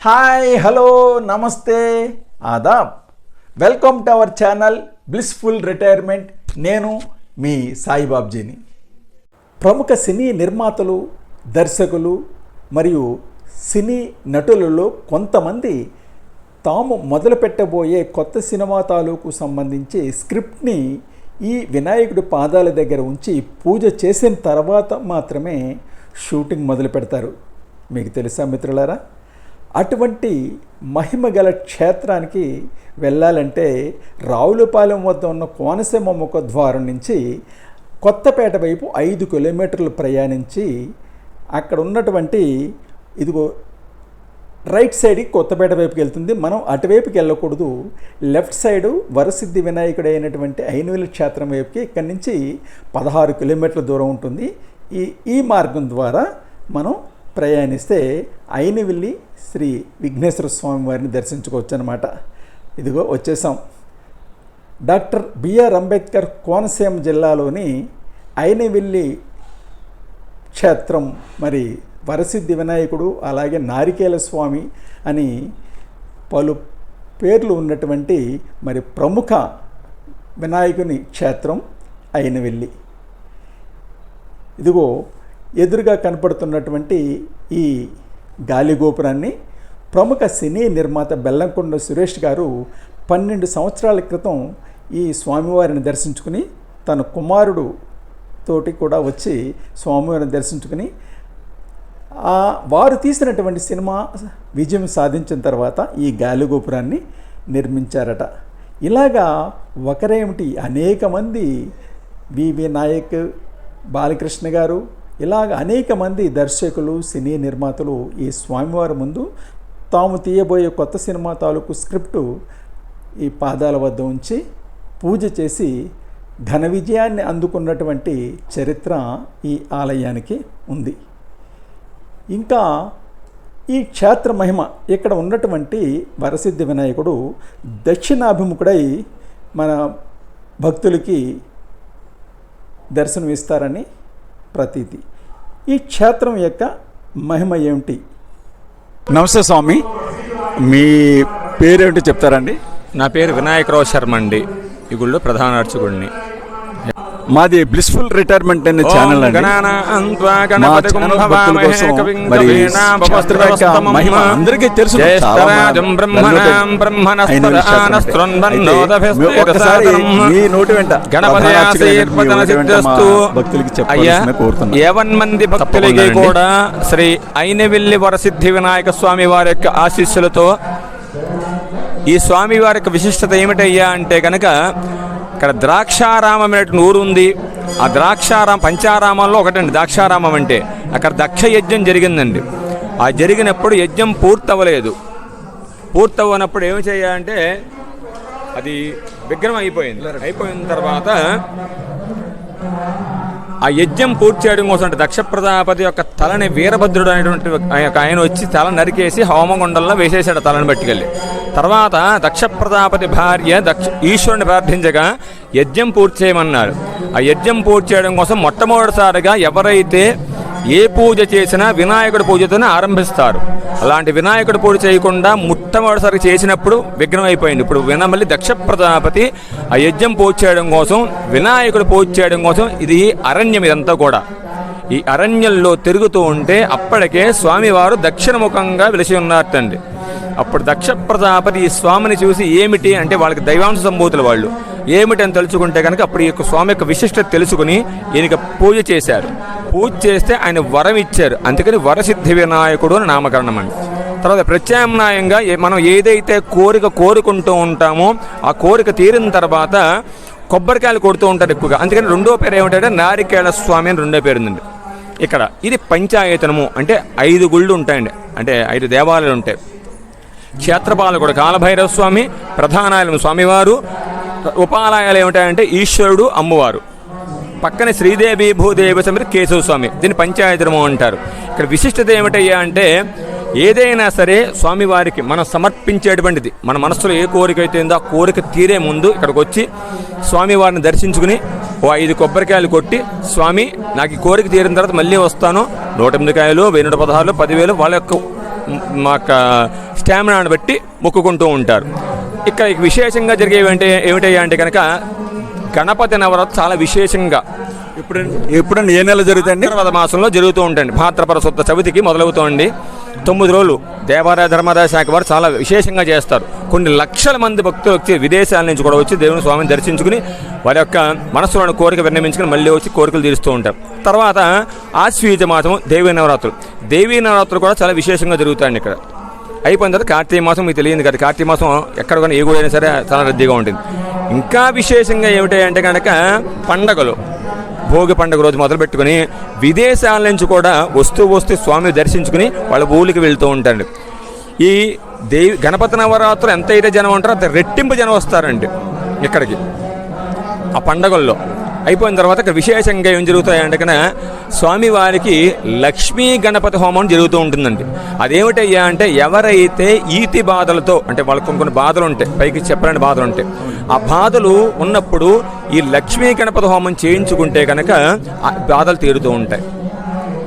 Hi hello నమస్తే ఆదాబ్. Welcome to our channel blissful retirement. నేను మీ సాయిబాబ్జీని. ప్రముఖ సినీ నిర్మాతలు, దర్శకులు మరియు సినీ నటులలో కొంతమంది తాము మొదలుపెట్టబోయే కొత్త సినిమా తాలూకు సంబంధించి స్క్రిప్ట్ని ఈ వినాయకుడి పాదాల దగ్గర ఉంచి పూజ చేసిన తర్వాత మాత్రమే షూటింగ్ మొదలు పెడతారు. మీకు తెలుసా మిత్రులారా? అటువంటి మహిమగల క్షేత్రానికి వెళ్ళాలంటే రావులపాలెం వద్ద ఉన్న కోనసీమ ముఖద్వారం నుంచి కొత్తపేట వైపు 5 కిలోమీటర్లు ప్రయాణించి అక్కడ ఉన్నటువంటి ఇదిగో రైట్ సైడ్కి కొత్తపేట వైపుకి వెళ్తుంది. మనం అటువైపుకి వెళ్ళకూడదు. లెఫ్ట్ సైడు వరసిద్ధి వినాయకుడు అయినటువంటి ఐనవిల్లి క్షేత్రం వైపుకి ఇక్కడి నుంచి 16 కిలోమీటర్ల దూరం ఉంటుంది. ఈ మార్గం ద్వారా మనం ప్రయాణిస్తే ఐనవిల్లి శ్రీ విఘ్నేశ్వర స్వామి వారిని దర్శించుకోవచ్చు అన్నమాట. ఇదిగో వచ్చేసాం. డాక్టర్ బిఆర్ అంబేద్కర్ కోనసీమ జిల్లాలోని ఐనవిల్లి క్షేత్రం, మరి వరసిద్ధి వినాయకుడు, అలాగే నారికేల స్వామి అని పలు పేర్లు ఉన్నటువంటి మరి ప్రముఖ వినాయకుని క్షేత్రం ఐనవిల్లి. ఇదిగో ఎదురుగా కనపడుతున్నటువంటి ఈ గాలిగోపురాన్ని ప్రముఖ సినీ నిర్మాత బెల్లంకొండ సురేష్ గారు 12 సంవత్సరాల క్రితం ఈ స్వామివారిని దర్శించుకుని తన కుమారుడు తోటి కూడా వచ్చి స్వామివారిని దర్శించుకుని వారు తీసినటువంటి సినిమా విజయం సాధించిన తర్వాత ఈ గాలిగోపురాన్ని నిర్మించారట. ఇలాగా ఒకరేమిటి అనేక మంది, వివి నాయక్, బాలకృష్ణ గారు, ఇలాగ అనేక మంది దర్శకులు, సినీ నిర్మాతలు ఈ స్వామివారి ముందు తాము తీయబోయే కొత్త సినిమా తాలూకు స్క్రిప్టు ఈ పాదాల వద్ద ఉంచి పూజ చేసి ఘన విజయాన్ని అందుకున్నటువంటి చరిత్ర ఈ ఆలయానికి ఉంది. ఇంకా ఈ క్షేత్ర మహిమ, ఇక్కడ ఉన్నటువంటి వరసిద్ధి వినాయకుడు దక్షిణాభిముఖుడై మన భక్తులకి దర్శనం ఇస్తారని ప్రతీతి. ఈ క్షేత్రం యొక్క మహిమ ఏమిటి? నమస్తే స్వామి, మీ పేరేమిటి చెప్తారండి? నా పేరు వినాయకరావు శర్మ అండి. ఈ గుళ్ళో ప్రధాన అర్చకుడిని. మాది బ్లిస్ఫుల్ రిటైర్మెంట్ అనే ఛానల్ అండి. మహిమ అందరికీ తెలుసు. భక్తులకి మంది భక్తులకి కూడా శ్రీ ఐనవిల్లి వరసిద్ధి వినాయక స్వామి వారి యొక్క ఆశీస్సులతో ఈ స్వామి వారి యొక్క విశిష్టత ఏమిటయ్యా అంటే కనుక ఇక్కడ ద్రాక్షారామం అనేటువంటి ఊరు ఉంది. ఆ పంచారామంలో ఒకటండి ద్రాక్షారామం అంటే. అక్కడ దక్ష యజ్ఞం జరిగిందండి. ఆ జరిగినప్పుడు యజ్ఞం పూర్తవ్వలేదు. పూర్తవ్వనప్పుడు ఏమి చేయాలంటే అది విగ్రహం అయిపోయిన తర్వాత ఆ యజ్ఞం పూర్తి చేయడం కోసం అంటే దక్ష ప్రజాపతి యొక్క తలని వీరభద్రుడు అనేటువంటి ఆయన వచ్చి తల నరికేసి హోమగుండంలో వేసేసాడు తలని పట్టుకెళ్ళి. తర్వాత దక్ష ప్రజాపతి భార్య ఈశ్వరుని ప్రార్థించగా యజ్ఞం పూర్తి చేయమన్నాడు. ఆ యజ్ఞం పూర్తి చేయడం కోసం మొట్టమొదటిసారిగా ఎవరైతే ఏ పూజ చేసినా వినాయకుడి పూజతోనే ఆరంభిస్తారు. అలాంటి వినాయకుడి పూజ చేయకుండా మొట్టమొదటిసారి చేసినప్పుడు విఘ్నం అయిపోయింది. ఇప్పుడు మళ్ళీ దక్ష ప్రజాపతి ఆ యజ్ఞం పూజ చేయడం కోసం, వినాయకుడు పూజ చేయడం కోసం ఇది అరణ్యం ఇదంతా కూడా. ఈ అరణ్యంలో తిరుగుతూ ఉంటే అప్పటికే స్వామివారు దక్షిణముఖంగా వెలిసి ఉన్నారటండి. అప్పుడు దక్ష ప్రజాపతి ఈ స్వామిని చూసి ఏమిటి అంటే వాళ్ళకి దైవాంశ సంభూతులు వాళ్ళు ఏమిటి అని తెలుసుకుంటే కనుక అప్పుడు ఈ స్వామి యొక్క విశిష్టత తెలుసుకుని ఈయనకి పూజ చేశారు. పూజ చేస్తే ఆయన వరం ఇచ్చారు. అందుకని వరసిద్ధి వినాయకుడు అని నామకరణం అండి. తర్వాత ప్రత్యామ్నాయంగా మనం ఏదైతే కోరుకుంటూ ఉంటామో ఆ కోరిక తీరిన తర్వాత కొబ్బరికాయలు కొడుతూ ఉంటారు ఎక్కువగా. అందుకని రెండో పేరు ఏమిటంటే నారికేళ స్వామి అని రెండో పేరు ఉందండి. ఇక్కడ ఇది పంచాయతనము అంటే 5 గుళ్ళు ఉంటాయండి, అంటే 5 దేవాలయాలు ఉంటాయి. క్షేత్రపాలకుడు కాలభైరవ స్వామి, ప్రధానాలయం స్వామివారు, ఉపాలయాలు ఏమిటాయంటే ఈశ్వరుడు, అమ్మవారు, పక్కన శ్రీదేవి భూదేవి సమేత కేశవ స్వామి. దీన్ని పంచాయతనము అంటారు. ఇక్కడ విశిష్టత ఏమిటయ్యా అంటే ఏదైనా సరే స్వామివారికి మనం సమర్పించేటువంటిది, మన మనస్సులో ఏ కోరిక అయితే ఉందో ఆ కోరిక తీరే ముందు ఇక్కడికి వచ్చి స్వామివారిని దర్శించుకుని 5 కొబ్బరికాయలు కొట్టి, స్వామి నాకు ఈ కోరిక తీరిన తర్వాత మళ్ళీ వస్తాను, 108 కాయలు, 1116, 10,000 వాళ్ళ యొక్క మాకు స్టామినాను బట్టి మొక్కుకుంటూ ఉంటారు. ఇక్కడ విశేషంగా జరిగేవి ఏమిటయ్యా అంటే కనుక గణపతి నవరాత్రి చాలా విశేషంగా ఎప్పుడండి ఏ నెల జరుగుతాయండి? భాద్రపద మాసంలో జరుగుతూ ఉంటాయండి. భాద్రపద శుద్ధ చవితికి మొదలవుతోండి. 9 రోజులు దేవాలయ ధర్మాదాయ శాఖ వారు చాలా విశేషంగా చేస్తారు. కొన్ని లక్షల మంది భక్తులు వచ్చి విదేశాల నుంచి కూడా వచ్చి దేవుని స్వామిని దర్శించుకుని వారి యొక్క మనస్సులోని కోరిక విన్నమించుకుని మళ్ళీ వచ్చి కోరికలు తీరుస్తూ ఉంటారు. తర్వాత ఆశ్వీజ మాసం దేవీ నవరాత్రులు. దేవీ నవరాత్రులు కూడా చాలా విశేషంగా జరుగుతాయండి. ఇక్కడ అయిపోయిన తర్వాత కార్తీక మాసం మీకు తెలియదు కదా, కార్తీక మాసం ఎక్కడ కానీ ఏ గుడి అయినా సరే చాలా రద్దీగా ఉంటుంది. ఇంకా విశేషంగా ఏమిటి అంటే కనుక పండగలు, భోగి పండుగ రోజు మొదలు పెట్టుకుని విదేశాల నుంచి కూడా వస్తూ స్వామిని దర్శించుకుని వాళ్ళ ఊళ్ళకి వెళ్తూ ఉంటారండి. ఈ గణపతి నవరాత్రులు ఎంతైతే జనం ఉంటారో అంత రెట్టింపు జనం వస్తారండి ఇక్కడికి ఆ పండగల్లో. అయిపోయిన తర్వాత ఇక్కడ విశేషంగా ఏం జరుగుతాయంటే కనుక స్వామివారికి లక్ష్మీ గణపతి హోమం జరుగుతూ ఉంటుందండి. అదేమిటయ్యా అంటే ఎవరైతే ఈతి బాధలతో, అంటే వాళ్ళకు కొన్ని బాధలు ఉంటాయి, పైకి చెప్పలేని బాధలు ఉంటాయి, ఆ బాధలు ఉన్నప్పుడు ఈ లక్ష్మీ గణపతి హోమం చేయించుకుంటే కనుక ఆ బాధలు తీరుతూ ఉంటాయి.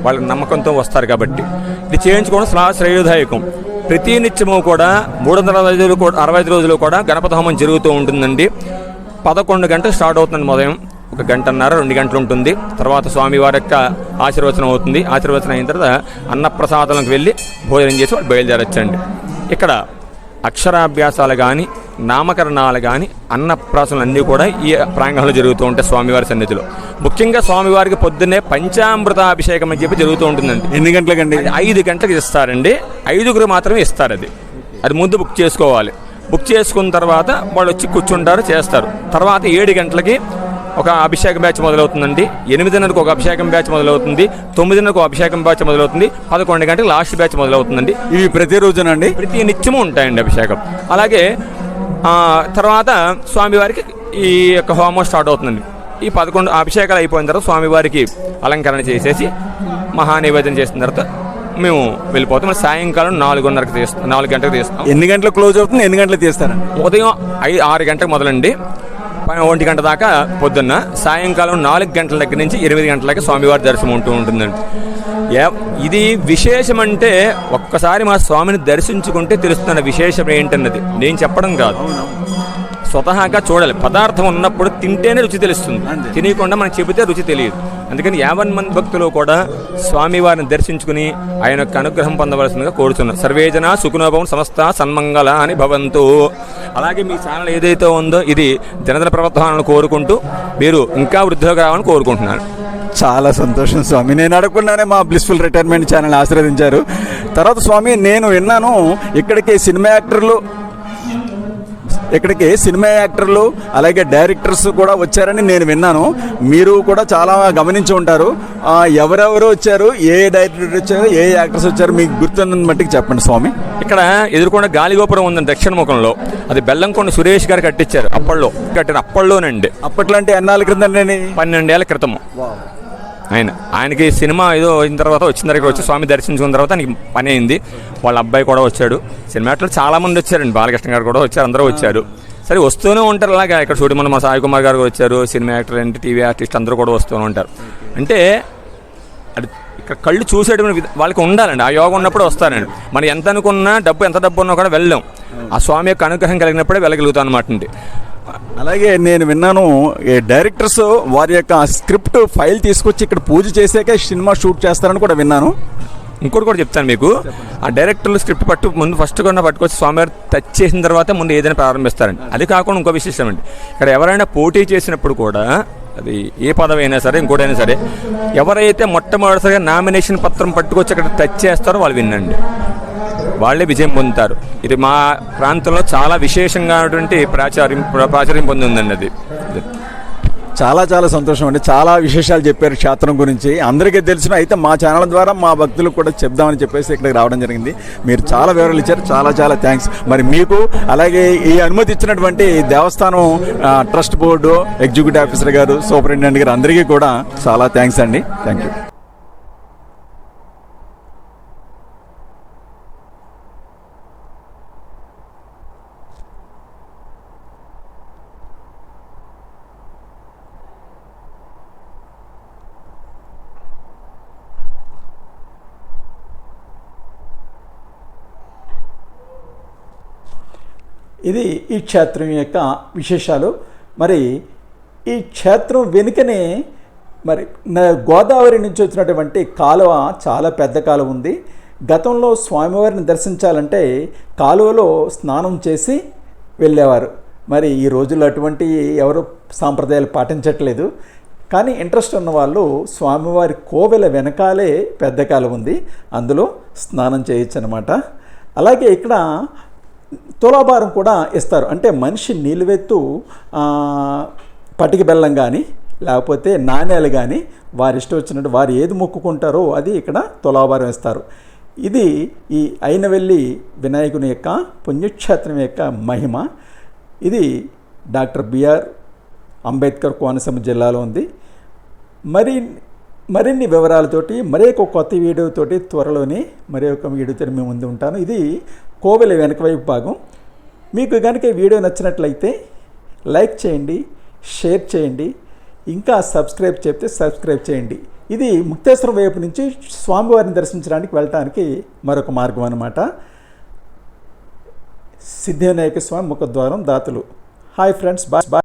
వాళ్ళకి నమ్మకంతో వస్తారు కాబట్టి ఇది చేయించుకోవడం శ్రేయోదాయకం. ప్రతి నిత్యము కూడా 365 రోజులు కూడా గణపతి హోమం జరుగుతూ ఉంటుందండి. 11 గంటలు స్టార్ట్ అవుతుంది. ఉదయం 1 గంటన్నర 2 గంటలు ఉంటుంది. తర్వాత స్వామివారి యొక్క ఆశీర్వచనం అవుతుంది. ఆశీర్వచనం అయిన తర్వాత అన్నప్రసాదాలకు వెళ్ళి భోజనం చేసి వాళ్ళు బయలుదేరచ్చండి. ఇక్కడ అక్షరాభ్యాసాలు కానీ నామకరణాలు కానీ అన్నప్రాసనలు అన్నీ కూడా ఈ ప్రాంగణంలో జరుగుతూ ఉంటాయి స్వామివారి సన్నిధిలో. ముఖ్యంగా స్వామివారికి పొద్దున్నే పంచామృతాభిషేకం అని చెప్పి జరుగుతూ ఉంటుందండి. ఎన్ని గంటలకండి? 5 గంటలకు ఇస్తారండి. 5గురు మాత్రమే ఇస్తారు. అది ముందు బుక్ చేసుకోవాలి. బుక్ చేసుకున్న తర్వాత వాళ్ళు వచ్చి కూర్చుంటారు, చేస్తారు. తర్వాత 7 గంటలకి ఒక అభిషేకం బ్యాచ్ మొదలవుతుందండి. 8:30కు ఒక అభిషేకం బ్యాచ్ మొదలవుతుంది. 9:00కు ఒక అభిషేకం బ్యాచ్ మొదలవుతుంది. 11 గంటలకు లాస్ట్ బ్యాచ్ మొదలవుతుందండి. ఇవి ప్రతిరోజునండి? ప్రతి నిత్యము ఉంటాయండి అభిషేకం. అలాగే తర్వాత స్వామివారికి ఈ యొక్క హోమం స్టార్ట్ అవుతుందండి. ఈ 11 అభిషేకాలు అయిపోయిన తర్వాత స్వామివారికి అలంకరణ చేసేసి మహానైవేద్యం చేసిన తర్వాత మేము వెళ్ళిపోతాం. సాయంకాలం 4 గంటలకు తీస్తాం. ఎన్ని గంటలకు క్లోజ్ అవుతుంది? ఎన్ని గంటలకు తీస్తారా? ఉదయం 6 గంటలకు మొదలండి, 1 గంట దాకా పొద్దున్న. సాయంకాలం 4 గంటల దగ్గర నుంచి 8 గంటలకి స్వామివారి దర్శనం ఉంటుందండి. ఇది విశేషం అంటే ఒక్కసారి మా స్వామిని దర్శించుకుంటే తెలుస్తున్న విశేషం ఏంటన్నది నేను చెప్పడం కాదు, స్వతహాగా చూడాలి. పదార్థం ఉన్నప్పుడు తింటేనే రుచి తెలుస్తుంది, తినకుండా మనకు చెబితే రుచి తెలియదు. అందుకని 50 మంది భక్తులు కూడా స్వామివారిని దర్శించుకుని ఆయన యొక్క అనుగ్రహం పొందవలసిందిగా కోరుతున్నారు. సర్వేజన సుఖనోభవం సమస్త సన్మంగళ అని భవంతు. అలాగే మీ ఛానల్ ఏదైతే ఉందో ఇది జనదన ప్రవర్తనాలను కోరుకుంటూ మీరు ఇంకా వృద్ధిలోకి రావాలని కోరుకుంటున్నాను. చాలా సంతోషం స్వామి. నేను అడగకుండానే మా బ్లిస్ఫుల్ రిటైర్మెంట్ ఛానల్ ఆశీర్వదించారు. తర్వాత స్వామి నేను విన్నాను ఇక్కడికి సినిమా యాక్టర్లు అలాగే డైరెక్టర్స్ కూడా వచ్చారని నేను విన్నాను. మీరు కూడా చాలా గమనించి ఉంటారు. ఎవరెవరు వచ్చారు, ఏ డైరెక్టర్ వచ్చారు, ఏ యాక్టర్స్ వచ్చారు, మీకు గుర్తున్న మట్టికి చెప్పండి స్వామి. ఇక్కడ ఎదుర్కొన్న గాలిగోపురం ఉందండి దక్షిణ ముఖంలో. అది బెల్లంకొండ సురేష్ గారు కట్టించారు. అప్పట్లోనండి. అప్పట్లో అంటే ఎన్నాళ్ళ క్రితం? 12 ఏళ్ల క్రితము. ఆయనకి సినిమా ఏదో అయిన తర్వాత వచ్చిన దగ్గర వచ్చి స్వామి దర్శించుకున్న తర్వాత ఆయనకి పని అయింది. వాళ్ళ అబ్బాయి కూడా వచ్చాడు. సినిమాట్లో చాలా మంది వచ్చారండి. బాలకృష్ణ గారు కూడా వచ్చారు, అందరూ వచ్చారు. సరే వస్తూనే ఉంటారు. అలాగా ఇక్కడ చూడమని మా సాయి కుమార్ గారు వచ్చారు. సినిమా యాక్టర్ అంటే టీవీ ఆర్టిస్ట్ అందరూ కూడా వస్తూనే ఉంటారు. అంటే అది ఇక్కడ కళ్ళు చూసేటువంటి వాళ్ళకి ఉండాలండి. ఆ యోగం ఉన్నప్పుడు వస్తారండి. మనం ఎంత అనుకున్నా ఎంత డబ్బు ఉన్నా కూడా వెళ్ళాం. ఆ స్వామి యొక్క అనుగ్రహం కలిగినప్పుడే వెళ్ళగలుగుతాం అనమాట అండి. అలాగే నేను విన్నాను డైరెక్టర్స్ వారి యొక్క స్క్రిప్ట్ ఫైల్ తీసుకొచ్చి ఇక్కడ పూజ చేసాక సినిమా షూట్ చేస్తారని కూడా విన్నాను. ఇంకోటి కూడా చెప్తాను మీకు. ఆ డైరెక్టర్లు స్క్రిప్ట్ ముందు ఫస్ట్ కన్నా పట్టుకొచ్చి స్వామివారు టచ్ చేసిన తర్వాత ముందు ఏదైనా ప్రారంభిస్తారండి. అది కాకుండా ఇంకో విశేషం అండి, ఇక్కడ ఎవరైనా పోటీ చేసినప్పుడు కూడా అది ఏ పదవి అయినా సరే ఇంకోటైనా సరే ఎవరైతే మొట్టమొదటిసారిగా నామినేషన్ పత్రం పట్టుకొచ్చి అక్కడ టచ్ చేస్తారో వాళ్ళు వినండి, వాళ్ళే విజయం పొందుతారు. ఇది మా ప్రాంతంలో చాలా విశేషంగా ప్రాచుర్యం పొంది ఉందండి. అది చాలా చాలా సంతోషం అండి. చాలా విశేషాలు చెప్పారు క్షేత్రం గురించి, అందరికీ తెలిసిన. అయితే మా ఛానల్ ద్వారా మా భక్తులకు కూడా చెప్దామని చెప్పేసి ఇక్కడికి రావడం జరిగింది. మీరు చాలా వివరాలు ఇచ్చారు, చాలా చాలా థ్యాంక్స్. మరి మీకు అలాగే ఈ అనుమతి ఇచ్చినటువంటి దేవస్థానం ట్రస్ట్ బోర్డు ఎగ్జిక్యూటివ్ ఆఫీసర్ గారు, సూపరింటెండెంట్ గారు అందరికీ కూడా చాలా థ్యాంక్స్ అండి. Thank you. ఇది ఈ క్షేత్రం యొక్క విశేషాలు. మరి ఈ క్షేత్రం వెనుకనే మరి గోదావరి నుంచి వచ్చినటువంటి కాలువ, చాలా పెద్ద కాలువ ఉంది. గతంలో స్వామివారిని దర్శించాలంటే కాలువలో స్నానం చేసి వెళ్ళేవారు. మరి ఈ రోజుల్లో అటువంటి ఎవరు సాంప్రదాయాలు పాటించట్లేదు. కానీ ఇంట్రెస్ట్ ఉన్న వాళ్ళు స్వామివారి కోవెల వెనకాలే పెద్ద కాలువ ఉంది, అందులో స్నానం చేయొచ్చు అనమాట. అలాగే ఇక్కడ తులాభారం కూడా ఇస్తారు. అంటే మనిషి నిలువెత్తు పటిక బెల్లం కానీ లేకపోతే నాణ్యాలు కానీ వారి ఇష్టం వచ్చినట్టు వారు ఏది మొక్కుకుంటారో అది ఇక్కడ తులాభారం ఇస్తారు. ఇది ఈ అయినవెల్లి వినాయకుని యొక్క పుణ్యక్షేత్రం యొక్క మహిమ. ఇది డాక్టర్ బిఆర్ అంబేద్కర్ కోనసీమ జిల్లాలో ఉంది. మరిన్ని వివరాలతోటి మరి ఒక కొత్త వీడియోతోటి త్వరలోనే మరి ఒక వీడియోతో మేము ముందు ఉంటాను. ఇది కోవెల వెనక వైపు భాగం. మీకు కనుక ఈ వీడియో నచ్చినట్లయితే లైక్ చేయండి, షేర్ చేయండి, ఇంకా సబ్స్క్రైబ్ చేయండి. ఇది ముక్తేశ్వరం వైపు నుంచి స్వామివారిని దర్శించడానికి వెళ్ళటానికి మరొక మార్గం అన్నమాట. సిద్ధివినాయక స్వామి ముఖద్వారం దాతలు. Hi friends, bye.